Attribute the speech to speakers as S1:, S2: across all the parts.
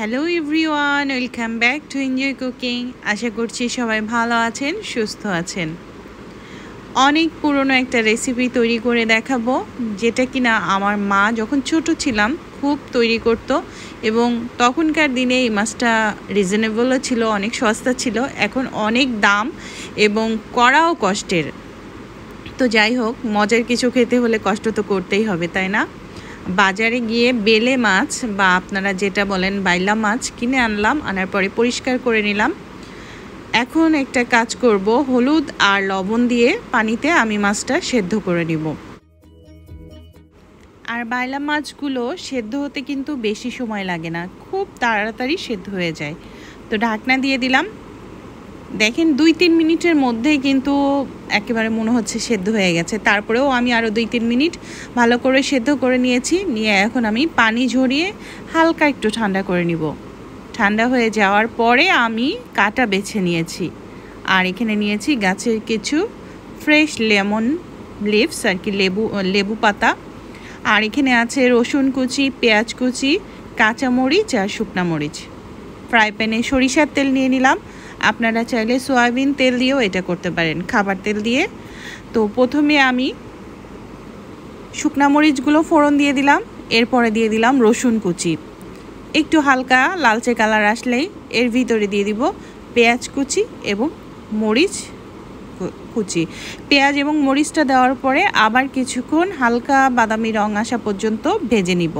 S1: Hello everyone, welcome back to enjoy cooking. আশা করছি সবাই ভালো আছেন, সুস্থ আছেন। অনেক পুরনো একটা রেসিপি তৈরি করে দেখাবো, যেটা কিনা আমার মা যখন ছোট ছিলাম খুব তৈরি করত, এবং তখনকার দিনে এই মাছটা রিজনেবলও ছিল, অনেক সস্তা ছিল। এখন অনেক দাম এবং করাও কষ্টের। তো যাই হোক, মজার কিছু খেতে হলে কষ্ট তো করতেই হবে, তাই না? বাজারে গিয়ে বেলে মাছ বা আপনারা যেটা বলেন বাইলা মাছ কিনে আনলাম, আনার পরে পরিষ্কার করে নিলাম। এখন একটা কাজ করব, হলুদ আর লবণ দিয়ে পানিতে আমি মাছটা সেদ্ধ করে নিব। আর বাইলা মাছগুলো সেদ্ধ হতে কিন্তু বেশি সময় লাগে না, খুব তাড়াতাড়ি সেদ্ধ হয়ে যায়। তো ঢাকনা দিয়ে দিলাম। দেখেন 2-3 মিনিটের মধ্যেই কিন্তু একেবারে মনে হচ্ছে সেদ্ধ হয়ে গেছে। তারপরেও আমি আরও 2-3 মিনিট ভালো করে সেদ্ধ করে নিয়েছি। নিয়ে এখন আমি পানি ঝরিয়ে হালকা একটু ঠান্ডা করে নিব। ঠান্ডা হয়ে যাওয়ার পরে আমি কাটা বেছে নিয়েছি। আর এখানে নিয়েছি গাছের কিছু ফ্রেশ লেমন লিভস, আর কি লেবু পাতা। আর এখানে আছে রসুন কুচি, পেঁয়াজ কুচি, কাঁচামরিচ আর শুকনা মরিচ। ফ্রাই প্যানে সরিষার তেল নিয়ে নিলাম। আপনারা চাইলে সয়াবিন তেল দিয়েও এটা করতে পারেন, খাবার তেল দিয়ে। তো প্রথমে আমি শুকনা মরিচগুলো ফোড়ন দিয়ে দিলাম, এরপরে দিয়ে দিলাম রসুন কুচি। একটু হালকা লালচে কালার আসলেই এর ভিতরে দিয়ে দিব পেঁয়াজ কুচি এবং মরিচ কুচি। পেঁয়াজ এবং মরিচটা দেওয়ার পরে আবার কিছুক্ষণ হালকা বাদামি রং আসা পর্যন্ত ভেজে নিব।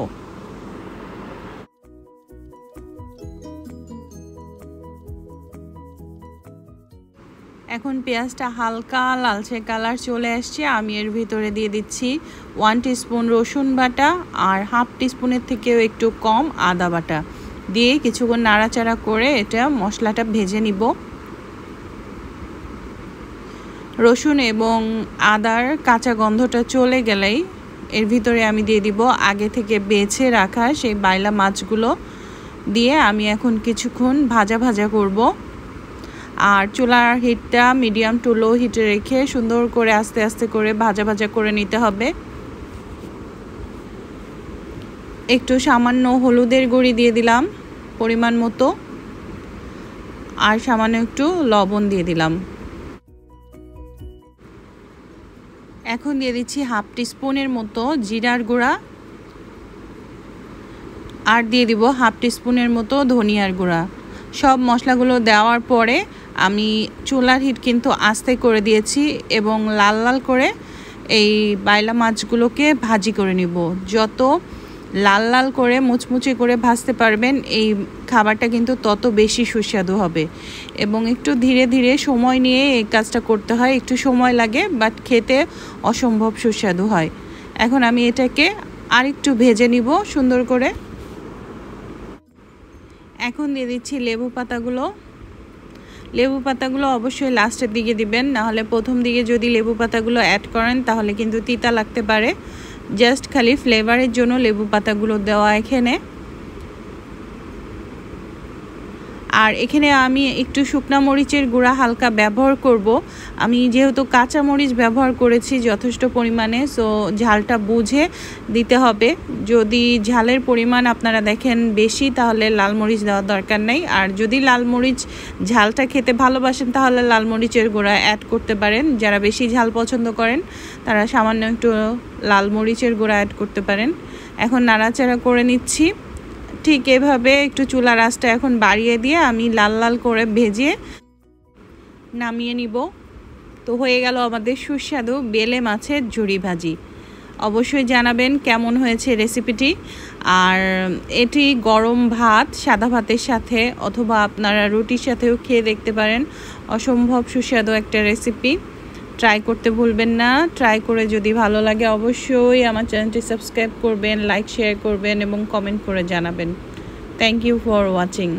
S1: এখন পেঁয়াজটা হালকা লালচে কালার চলে আসছে। আমি এর ভিতরে দিয়ে দিচ্ছি 1 টিস্পুন রসুন বাটা আর হাফ টিস্পুনের থেকেও একটু কম আদা বাটা দিয়ে কিছুক্ষণ নাড়াচাড়া করে এটা মশলাটা ভেজে নিব। রসুন এবং আদার কাঁচা গন্ধটা চলে গেলেই এর ভিতরে আমি দিয়ে দিব আগে থেকে বেছে রাখা সেই বাইলা মাছগুলো দিয়ে আমি এখন কিছুক্ষণ ভাজা ভাজা করব। আর চুলার হিটটা মিডিয়াম টু লো হিটে রেখে সুন্দর করে আস্তে আস্তে করে ভাজা ভাজা করে নিতে হবে। একটু সামান্য হলুদের গুঁড়ি দিয়ে দিলাম পরিমাণ মতো, আর সামান্য একটু লবণ দিয়ে দিলাম। এখন দিয়ে দিচ্ছি হাফ টিস্পুনের মতো জিরার গুঁড়া, আর দিয়ে দিব হাফ টিস্পুনের মতো ধনিয়ার গুঁড়া। সব মশলাগুলো দেওয়ার পরে আমি চুলার হিট কিন্তু আস্তে করে দিয়েছি এবং লাল লাল করে এই বাইলা মাছগুলোকে ভাজি করে নিব। যত লাল লাল করে মুচমুচে করে ভাজতে পারবেন এই খাবারটা কিন্তু তত বেশি সুস্বাদু হবে। এবং একটু ধীরে ধীরে সময় নিয়ে এই কাজটা করতে হয়, একটু সময় লাগে, বাট খেতে অসম্ভব সুস্বাদু হয়। এখন আমি এটাকে আরেকটু ভেজে নিব সুন্দর করে। এখন দিয়ে দিচ্ছি লেবু পাতাগুলো। লেবু পাতাগুলো অবশ্যই লাস্টের দিকে দিবেন, নাহলে প্রথম দিকে যদি লেবু পাতাগুলো অ্যাড করেন তাহলে কিন্তু তিতা লাগতে পারে। জাস্ট খালি ফ্লেভারের জন্য লেবু পাতাগুলো দেওয়া এখানে। আর এখানে আমি একটু শুকনা মরিচের গুঁড়া হালকা ব্যবহার করব। আমি যেহেতু কাঁচা মরিচ ব্যবহার করেছি যথেষ্ট পরিমাণে, সো ঝালটা বুঝে দিতে হবে। যদি ঝালের পরিমাণ আপনারা দেখেন বেশি, তাহলে লাল মরিচ দেওয়ার দরকার নেই। আর যদি লাল মরিচ ঝালটা খেতে ভালোবাসেন তাহলে লাল মরিচের গুঁড়া অ্যাড করতে পারেন। যারা বেশি ঝাল পছন্দ করেন তারা সামান্য একটু লাল মরিচের গুঁড়া অ্যাড করতে পারেন। এখন নাড়াচাড়া করে নিচ্ছি। ঠিক এভাবে একটু চুলার আঁচটা এখন বাড়িয়ে দিয়ে আমি লাল লাল করে ভেজে নামিয়ে নিব। তো হয়ে গেল আমাদের সুস্বাদু বেলে মাছের ঝুরি ভাজি। অবশ্যই জানাবেন কেমন হয়েছে রেসিপিটি। আর এটি গরম ভাত, সাদা ভাতের সাথে অথবা আপনারা রুটির সাথেও খেয়ে দেখতে পারেন। অসম্ভব সুস্বাদু একটা রেসিপি, ট্রাই করতে ভুলবেন না। ট্রাই করে যদি ভালো লাগে অবশ্যই আমার চ্যানেলটি সাবস্ক্রাইব করবেন, লাইক শেয়ার করবেন এবং কমেন্ট করে জানাবেন। Thank you for watching.